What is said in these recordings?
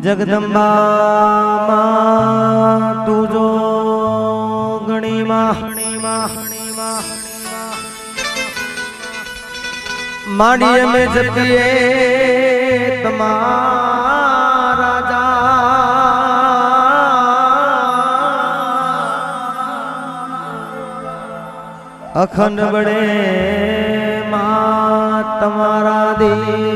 जगदंबा मां तू जो गणी माड़िए में जतिए तमारा जा अखंड बड़े मां तमारा देवड़ा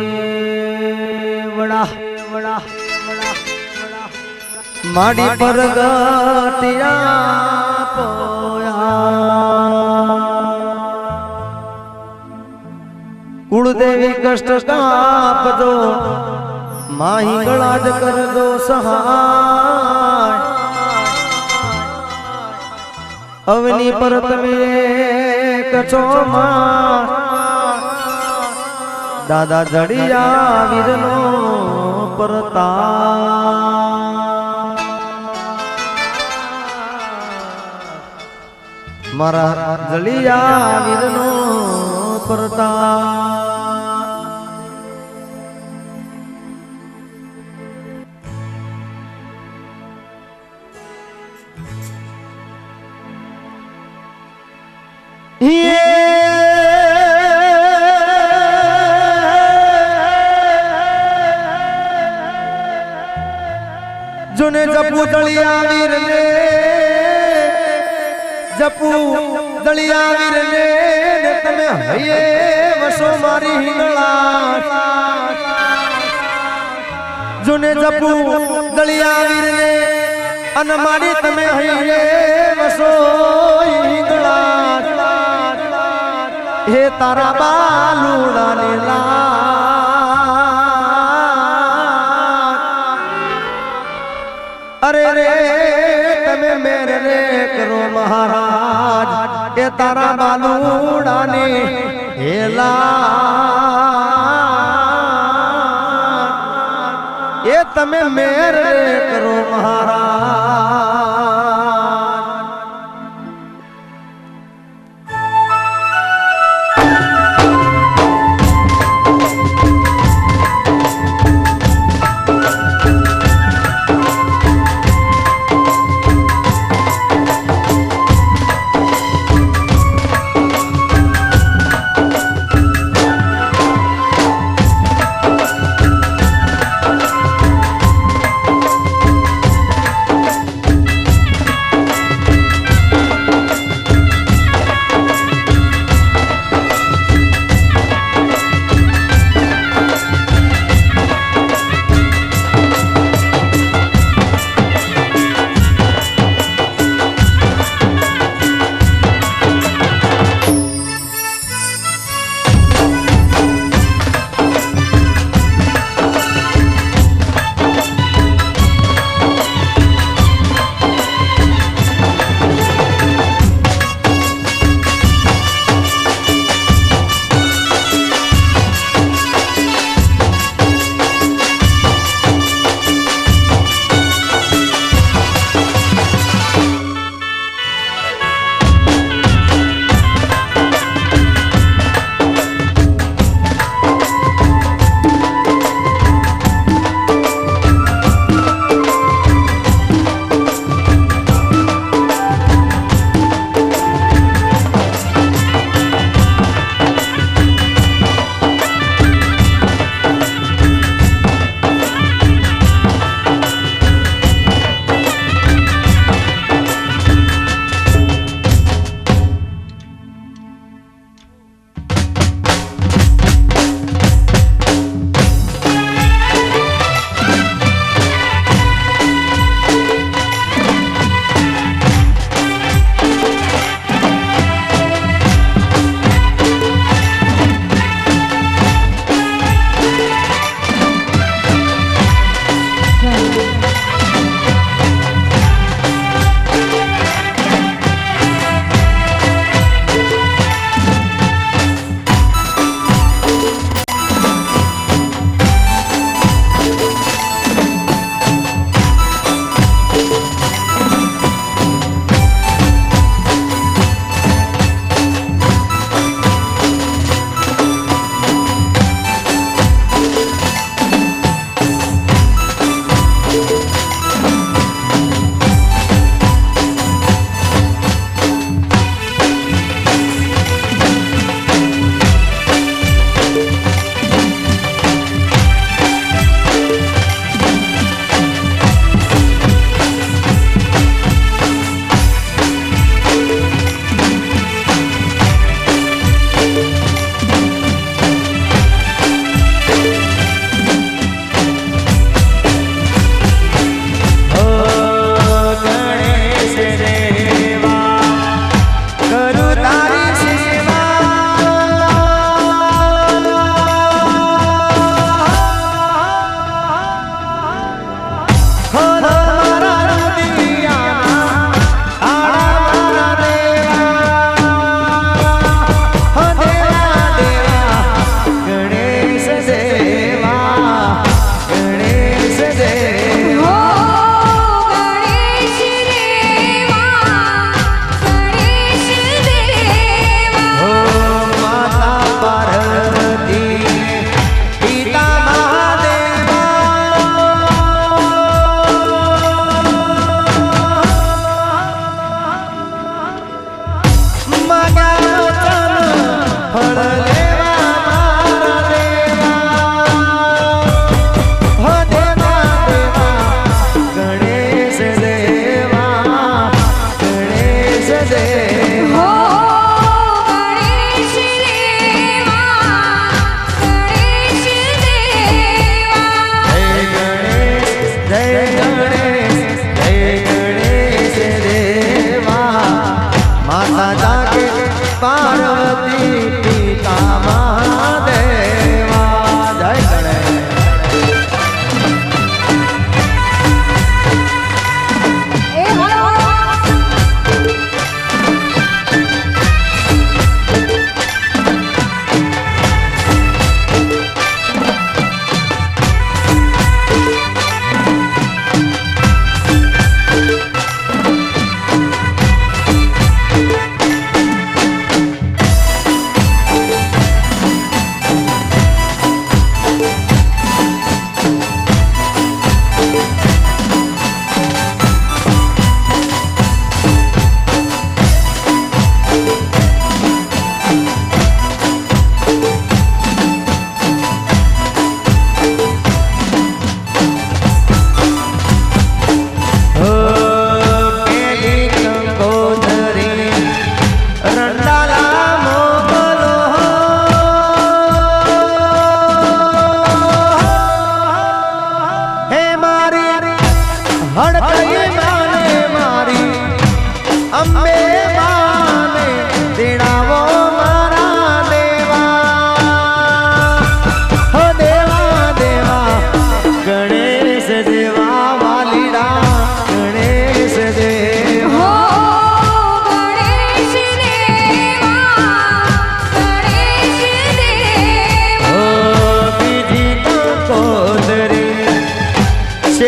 माड़ी पर गटिया पोया कुलदेवी कष्ट काप दो माही गलाज कर दो सहाय अवनी परत में कछो मां दादा जड़िया वीरनो परता मारा जलिया वीरनो परता जोने जपू जलिया वीर ने जपू दलिया वीर ने तमे हये वसो मारी हिंगला जोने जपू दलिया वीर ने अन मारी तमे हये वसो हिंगला हे तारा बालूड़ा ने ला अरे रे तमे मेरे रे करो महाराज ये तारा बालूड़ा ने हेला ये तमे मेरे रे करो महाराज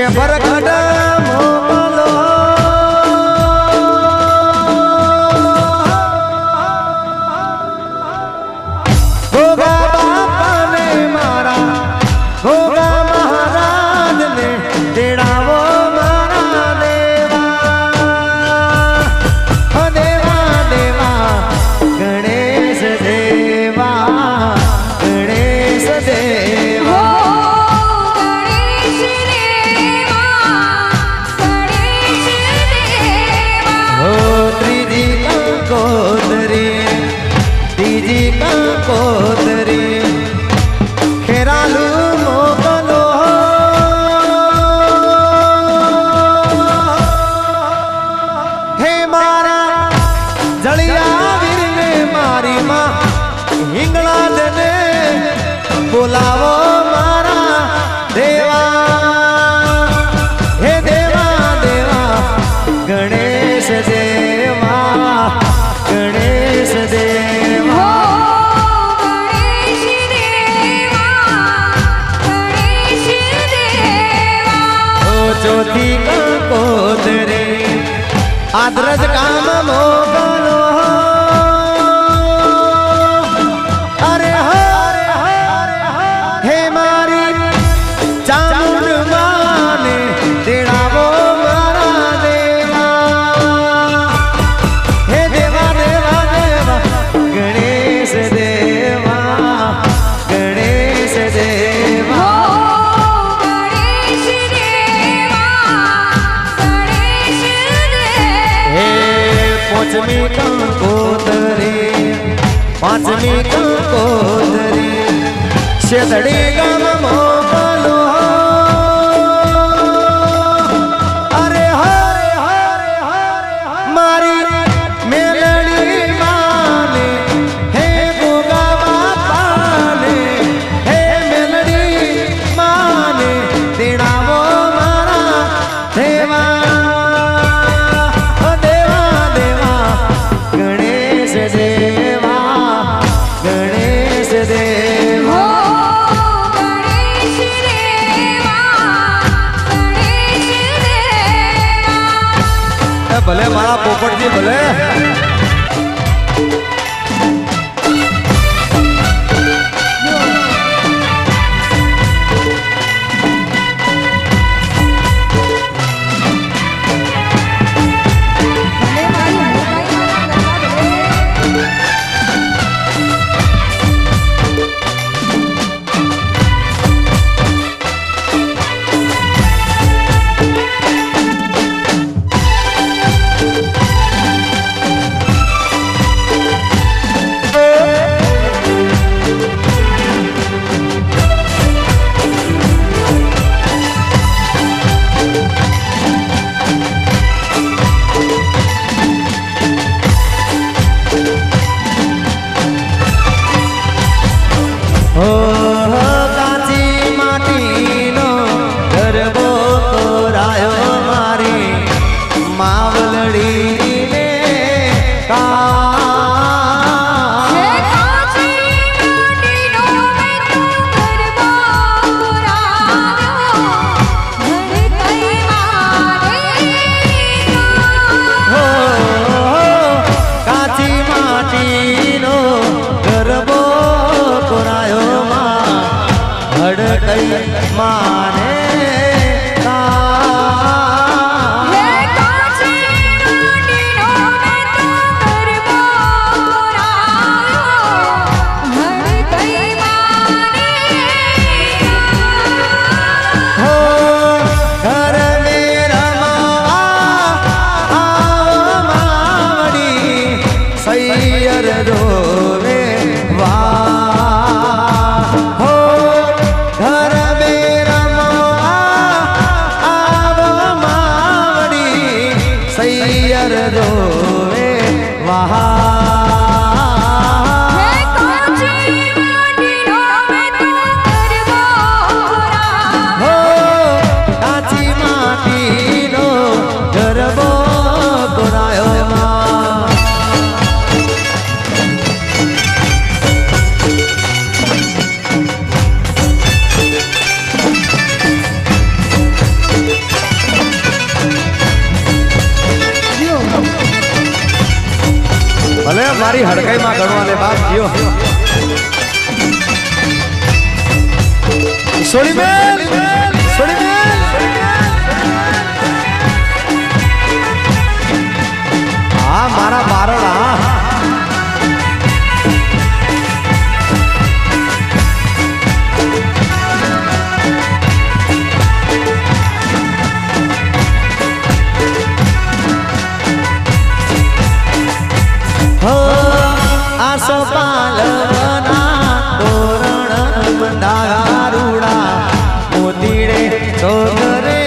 ભરખડ મોકલો ગોગા બાપાને મારા ગોગા મહારાજને તેડાવો મારા દેવા દેવા દેવા ગણેશ દેવા ગણેશ દેવા બોલાવો મારા દેવા હે દેવા દેવા ગણેશ દેવા ગણેશ દેવા ચોથી કંકોત્રી આદ્રજ કામ મોકલો પાંચમી કંકોત્રી શેતડી ગામ મોકલો અરે હરે હરે હરે મારી મેલડી માને હે ગોગા બાપાને હે મેલડી માને તેડાવો મારા દેવા દેવા દેવા ગણેશ દેવા ગણેશ દેવા ભલે મારા પોપટજી ભલે માને રોવે વા હો ઘર મેરા મારી હડકાઈ માં ગણવાને બાપ ગયો સોડી મેલ હા મારા બારણા આસો પાલના તોરણ બંધારુડા મોતીડે ચોગરે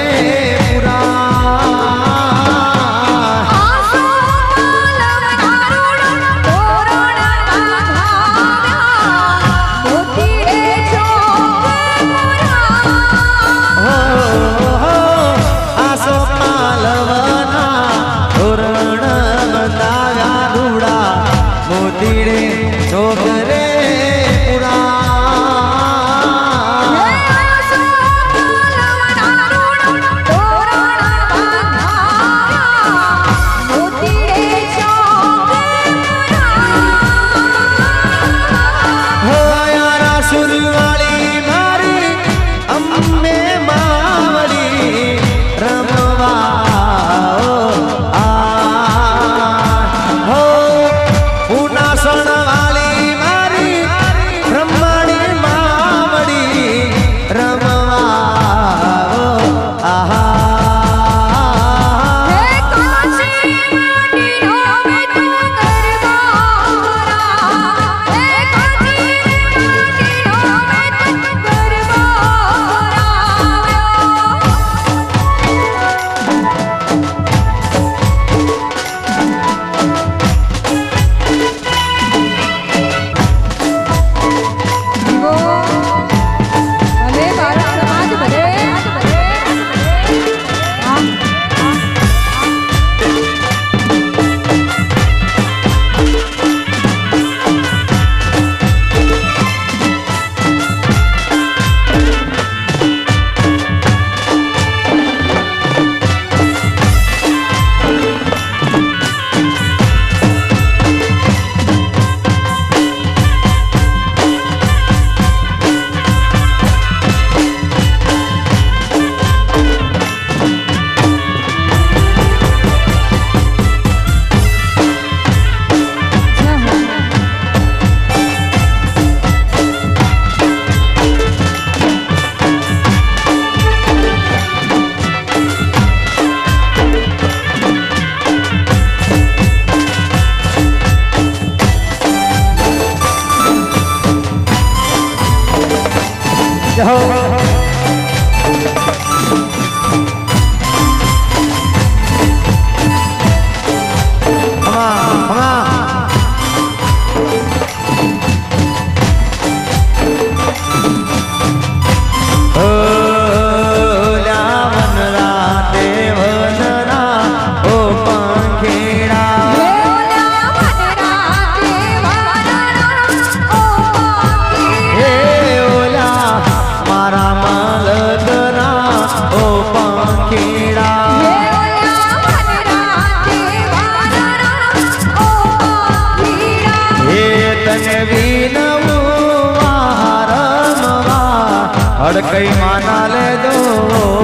હડકઈ માના લે દો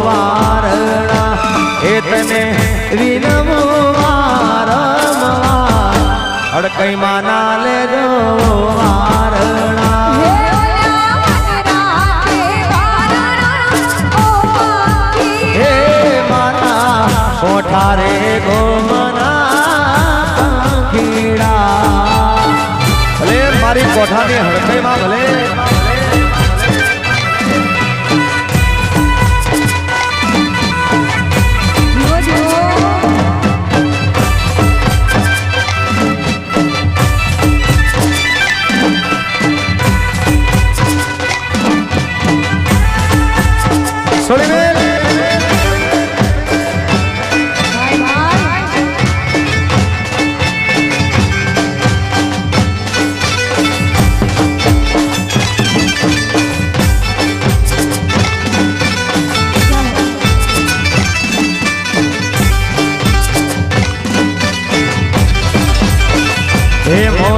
વારણા એ તને વિનમો વારમવા હડકઈ માના લે દો વારણા હે મારા કોઠારે ગોમના ખીડા ભલે મારી કોઠાની હડકઈમાં ભલે હે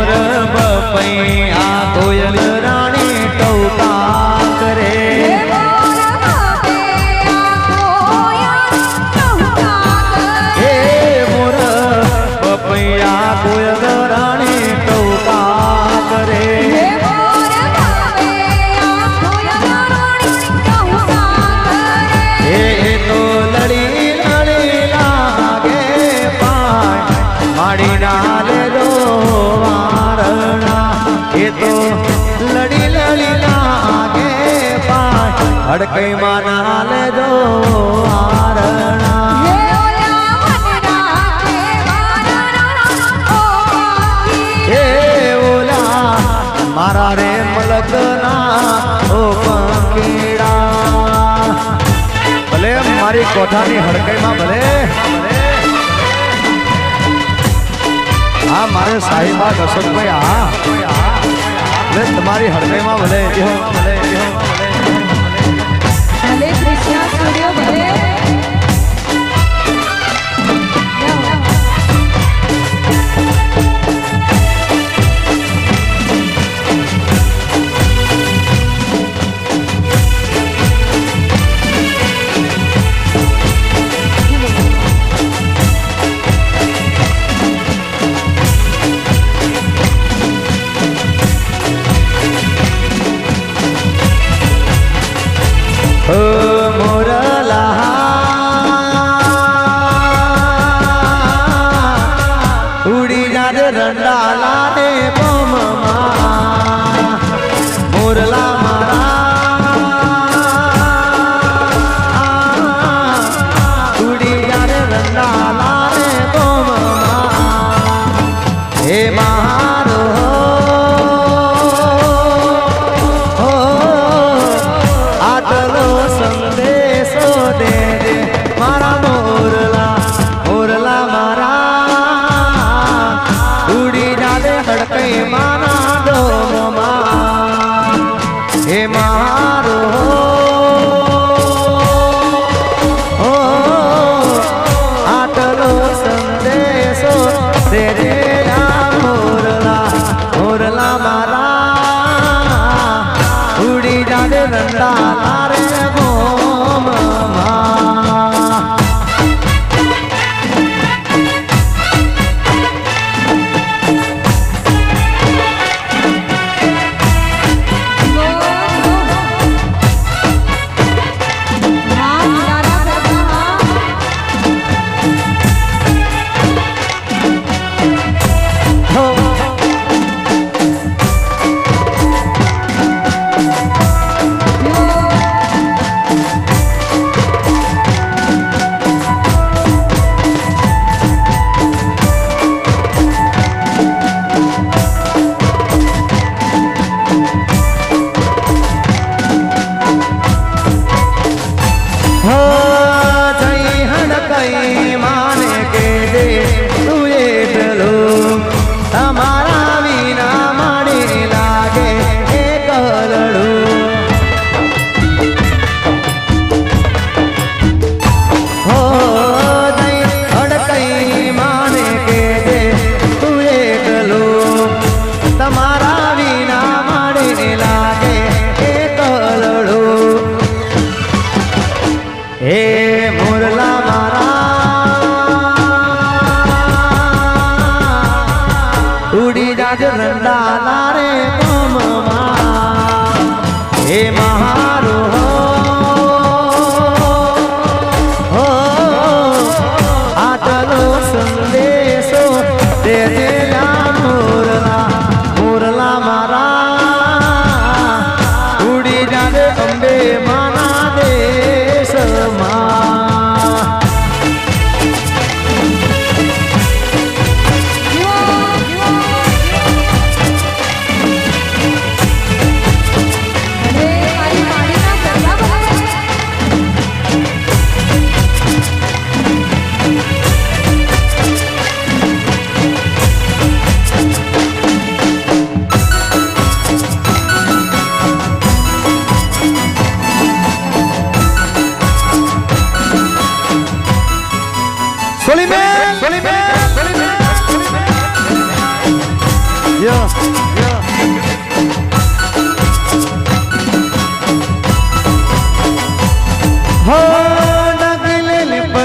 હડકઈ માં ના લેજો હારણા હે ઓલા મારા રે મલકના ઓ પંખીડા ભલે મારી કોઠાની હડકઈ માં ભલે હા મારે સાહિબા દશકભાઈ હા તમારી હડકઈ માં ભલે ભલે કૃષ્ણ સ્ટુડિયો ભલે રંડાલા ને બમમાં મોરલા મારા ઉડી જાને રંડાલા ને બમમાં હે મારો આટલો સંદેશો દે મારા મોરલા મોરલા મારા હડકઈ માના ડોમમાં હે મારો આટલો સંદેશો તેરે મોરલા મોરલા મારા ઉડી જાડે રંડા રે ગોમમાં રંડાલા રે ગમમાં હે મારો આટલો સંદેશો દે મોરલા મોરલા મારા ઉડી જાને અંબે માના દેશમાં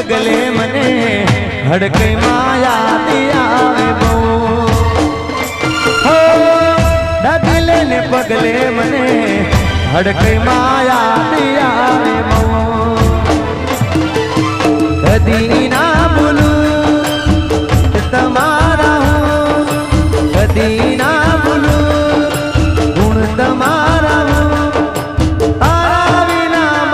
પગલે મને હડકઈ માયા આવે બહુ ડગલે ને પગલે મને હડકઈ માયા આવે બહુ કદી ના ભૂલું તમારા હું કદી ના ભૂલું ગુણ તમારા હું તારા વિના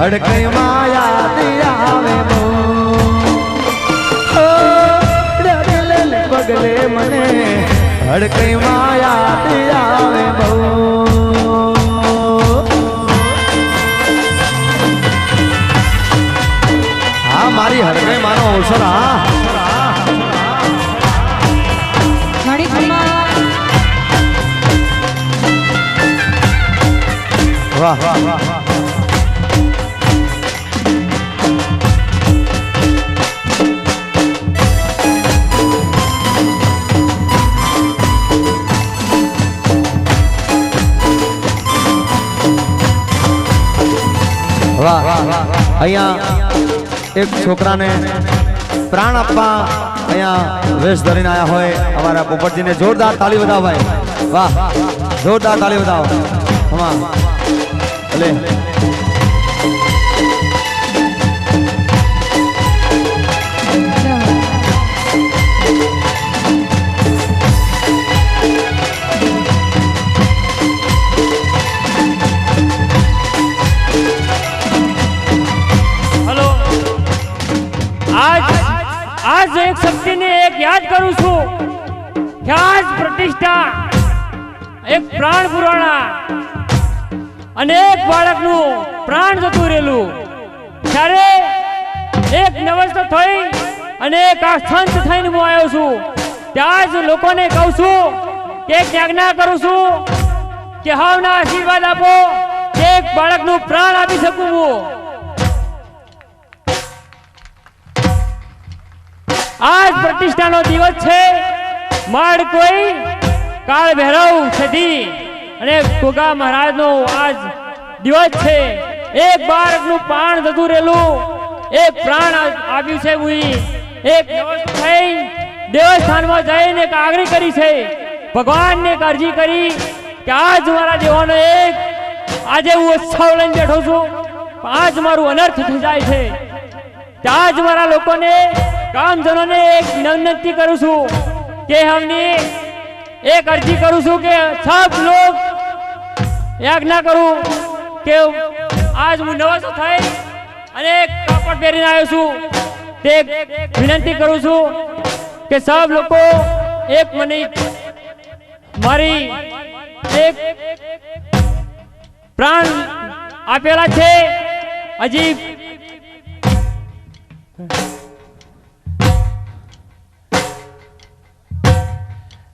હડકઈ માયા દિયાવે બહુ ડગલે પગલે મને હડકઈ માયા દિયાવે બહુ હા મારી હડકઈ માનો અવસર હા વાહ વાહ વાહ અહીંયા એક છોકરાને પ્રાણ આપવા અહીંયા વેશ ધરીને આયા હોય અમારા પોપટજીને જોરદાર તાળી બતાવો ભાઈ વાહ જોરદાર તાળી બતાવો હમા ભલે आज एक शक्ति ने एक याद करूं छू कि आज प्रतिष्ठा एक प्राण पुराणा अनेक बाळकનું પ્રાણ જતું રહેલું ત્યારે એક નવસ્થ થઈ અને એક સંત થઈને હું આવ્યો છું ત્યાં જ લોકોને કહું છું કે એક આજ્ઞા કરું છું કે હાવના આશીર્વાદ આપો કે એક બાળકનું પ્રાણ આપી શકું હું आज प्रतिष्ठा नो दिवस छे माड़ कोई काल भैरव छठी अने गोगा महाराज नो आज दिवस छे एक बाळक नु प्राण जतु रेलू एक प्राण आव्यु छे मुई एक થઈ દેવસ્થાન માં જઈને કાગરી કરી છે ભગવાન ને અરજી કરી કે આજ મારા દેવાનો એક આજે હું ઉત્સવ લઈને બેઠો છું આજ મારું અનર્થ થઈ જાય છે આજ મારા લોકોને कामजनों ने एक विनती करूं छू के हमने एक अर्जी करूं छू के सब लोग आज्ञा करूं के आज हूँ नवस थई अने कापड़ पहरीने आव्यो छू ते विनती करूं छू के सब लोग एक मने मारी एक प्राण आपेला छे अजीब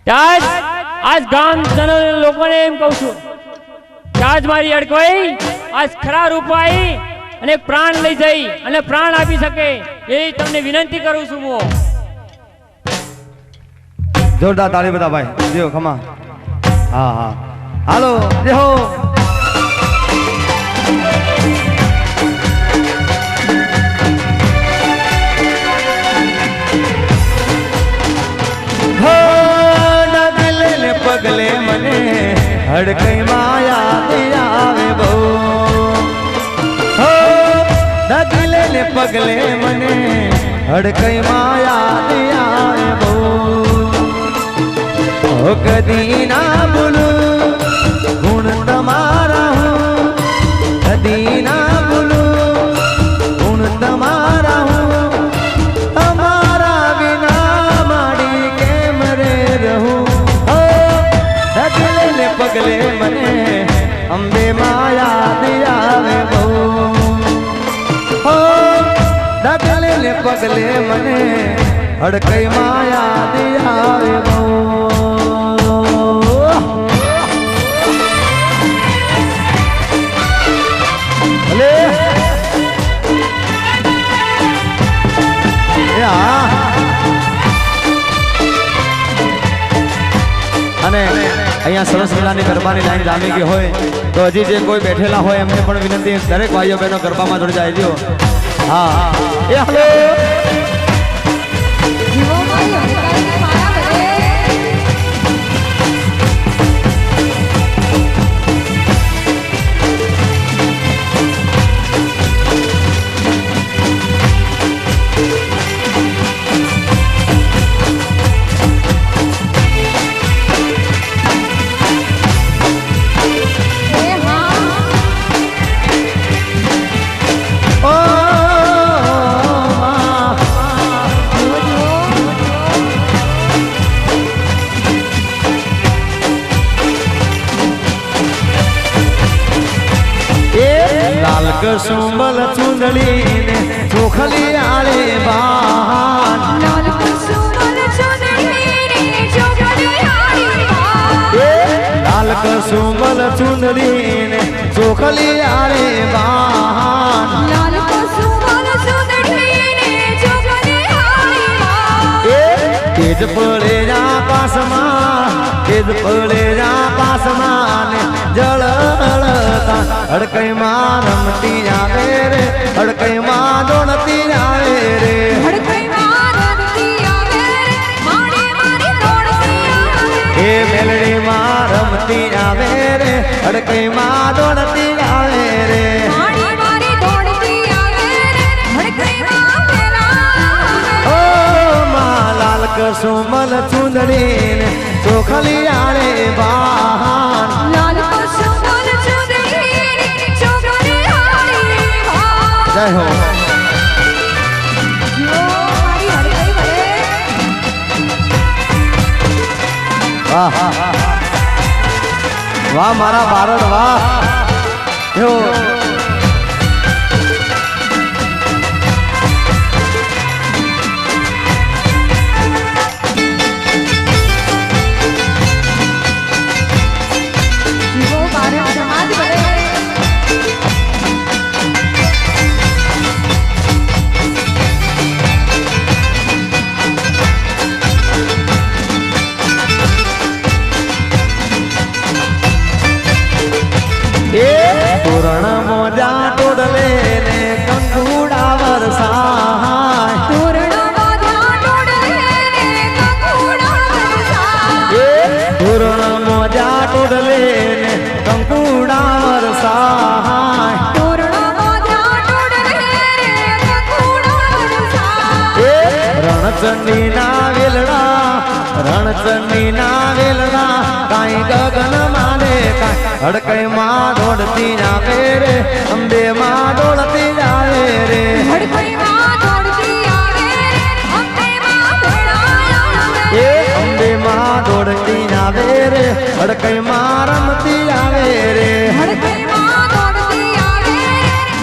आज आज गाम जन लोगों ने एम कहूं छू कि आज मारी अड़कवाई आज खरा रूप आई अने प्राण लई जई अने प्राण आपी सके एवी तमने विनंती करूं छू मो जोरदार ताली बता भाई देव खमा हाँ हाँ हालो देहो पगले मने हड़कई माया दियावे बो हो दगले ने पगले मने हड़कई माया दियावे बो हो कदी ना बोलू गुण तमारा हूँ कदी ना बोलू गुण तमारा हूँ हमारा बिना माड़ी के मरे रहूं पगले मने अंबे माया दियावे बो हो दगले ने पगले मने हड़कई माया दियावे बो भले અને અહીંયા સરસ મજાની ગરબાની લાઈન જામી ગઈ હોય તો હજી જે કોઈ બેઠેલા હોય એમને પણ વિનંતી દરેક ભાઈઓ બહેનો ગરબામાં જોડી જાય જો હા એ હલો જીવો મારી હડકાઈને મારા ભલે કસુંબલ ચુંદડી ને ચોખલી આળે બાન લાલ કસુંબલ ચુંદડી ને ચોખલી આળે બાન લાલ કસુંબલ ચુંદડી ને ચોખલી આળે બાન લાલ કસુંબલ ચુંદડી ને ચોખલી આળે બાન તેજ પડે આકાશમાં તેજ પડે આકાશમાં ને જળ હડકઈમાં રમતી આવે રે હડકઈમાં દોડતી આવે રે હડકઈમાં રમતી આવે મારી મારી દોડતી આવે એ મેલડીમાં રમતી આવે રે હડકઈમાં દોડતી આવે રે મારી મારી દોડતી આવે હડકઈમાં પેલા ઓ માં લાલ કસુંબલ ચુંદડી ને ચોખલી આળે બાન લાલ કસુંબલ ચુંદડી ને ચોખલી આળે બાન જય હો જો મારી હડકઈ ભરે વાહ વાહ મારા ભારત વાહ જો જીવો ભારત સમાજ ભરે તોરણ મોજા તોડલે ને કંકુડા વરસાય તોરણ મોજા તોડલે ને કંકુડા વરસાય તોરણ મોજા તોડલે ને કંકુડા વરસાય તોરણ મોજા તોડલે ને કંકુડા વરસાય રણચંડી ના વેલડા રણચંડી ના વેલડા કાંઈ ગગન માને કાંઈ હડકઈ માં દોડતી આવે રે અંબે માં દોડતી આવે રે હડકઈમાં દોડતી આવે અંબેમાં ભેળાય એ અંબે માં દોડતી આવે રે હડકઈ માં રમતી આવે રે હડકઈમાં દોડતી આવે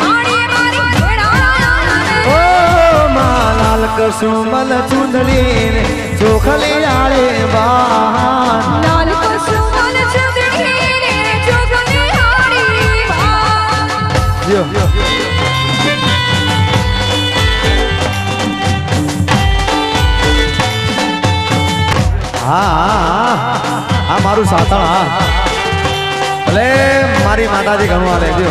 મારી મારી ભેળાય ઓ માં લાલ કસુંબલ ચુંદડી ને ચોખલી આળે બાન લાલ કસુંબલ ચુંદડી ને ચોખલી આળે બાન જો હા મારું સાતણ હા ભલે મારી માતાજી ઘણું હાલે જો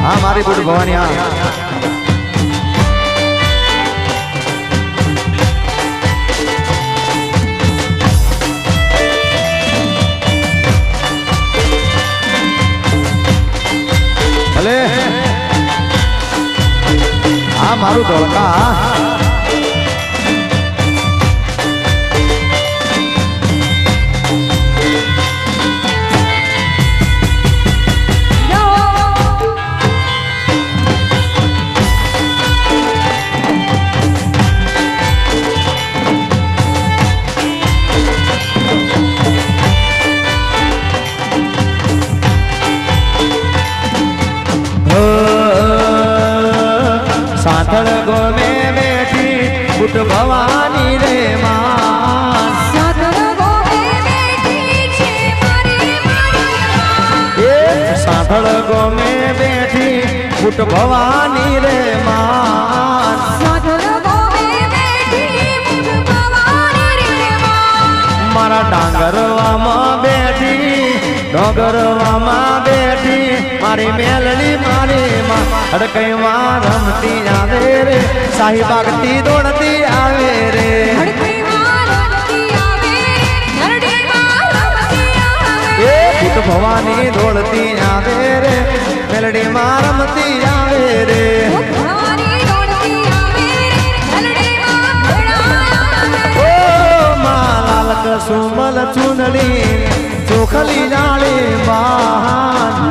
હા મારી બુટ ભવાની હા ભલે હા મારું ધોળકા સાંથળ ગોમે બેઠી બુટ ભવાની રે માન સાધન ગોવે બેઠી છે મારી મારી એ સાંથળ ગોમે બેઠી બુટ ભવાની રે માન સાધન ગોવે બેઠી મુખ ભવાની રે માં મારા ડાંગરવામાં બેઠી ડોગરવામાં બેઠી મારી મેલડી મારી માં હડકઈમાં રમતી આવે રે સાહી બાગતી દોડતી આવે રે હડકઈમાં રમતી આવે નરડીમાં રમતી આવે એ ભૂત ભવાની દોડતી આવે રે મેલડી માં રમતી આવે રે મુખ ભવાની દોડતી આવે નરડીમાં ભેળાય ઓ માં લાલ કસુંબલ ચુંદડી ચોખલી જાળે બાન